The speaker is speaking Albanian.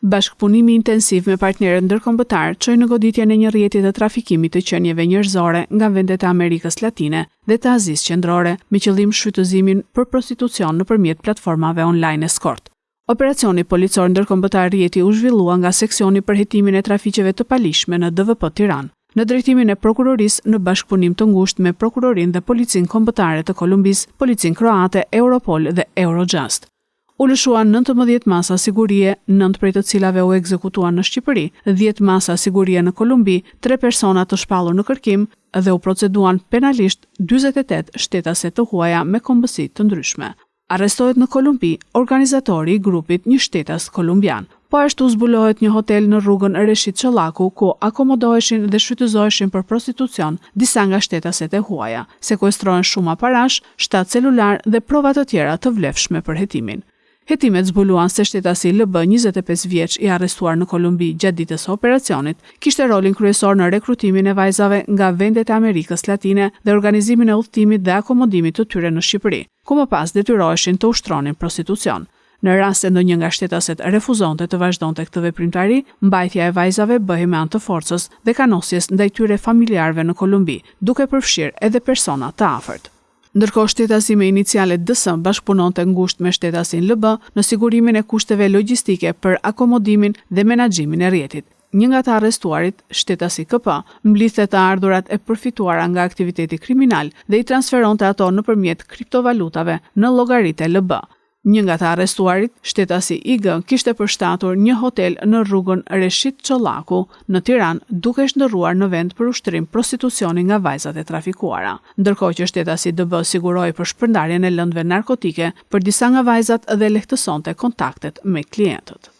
Bashkëpunimi intensiv me partnerët ndërkombëtar çoi në goditjen e një rrjeti të trafikimit të qenieve njerëzore nga vendet e Amerikës Latine dhe të Azisë Qendrore, me qëllim shfrytëzimin për prostitucion nëpërmjet platformave online escort. Operacioni policor ndërkombëtar rrjeti u zhvillua nga seksioni për hetimin e trafiqeve të palishme në DVP Tiranë, në drejtimin e prokurorisë në bashkëpunim të ngushtë me prokurorinë dhe policinë kombëtare të Kolumbisë, policinë kroate, Europol dhe Eurojust. U lëshuan 19 masa sigurie, 9 prej të cilave u ekzekutuan në Shqipëri, 10 masa sigurie në Kolumbi, 3 persona të shpallur në kërkim dhe u proceduan penalisht 48 shtetase të huaja me kombësi të ndryshme. Arrestohet në Kolumbi organizatori i grupit një shtetas kolumbian. Po ashtu zbulohet një hotel në rrugën Reshit Çollaku, ku akomodoheshin dhe shfrytëzoheshin për prostitucion disa nga shtetaset e huaja. Sekuestrohen shuma parash, 7 celular dhe prova të tjera të vlefshme për hetimin. Hetimet zbuluan se shtetasi LB 25 vjeç i arrestuar në Kolumbi gjatë ditës së operacionit kishte rolin kryesor në rekrutimin e vajzave nga vendet e Amerikës Latine dhe organizimin e udhëtimit dhe akomodimit të tyre në Shqipëri, ku më pas detyroheshin të ushtronin prostitucion. Në rast se ndonjë nga shtetaset refuzonte të vazhdonte këtë veprimtari, mbajtja e vajzave bëhej me anë të forcës dhe kanosjes ndaj tyre familjarëve në Kolumbi, duke përfshirë edhe persona të afërt. Ndërkohë shtetasi me inicialet DS bashkëpunonte ngushtë me shtetasin LB në sigurimin e kushteve logjistike për akomodimin dhe menaxhimin e rrjetit. Një nga të arrestuarit, shtetasi KP, mblidhte të ardhurat e përfituara nga aktiviteti kriminal dhe i transferonte ato nëpërmjet kriptovalutave në llogaritë e LB. Një nga të arrestuarit, shtetasi IG, kishte përshtatur një hotel në rrugën Reshit Çollaku në Tiranë, duke shndërruar në vend për ushtrim prostitucioni nga vajzat e trafikuara. Ndërkohë që shtetasi DB siguroi për shpërndarjen e lëndëve narkotike për disa nga vajzat dhe lehtësonte kontaktet me klientët.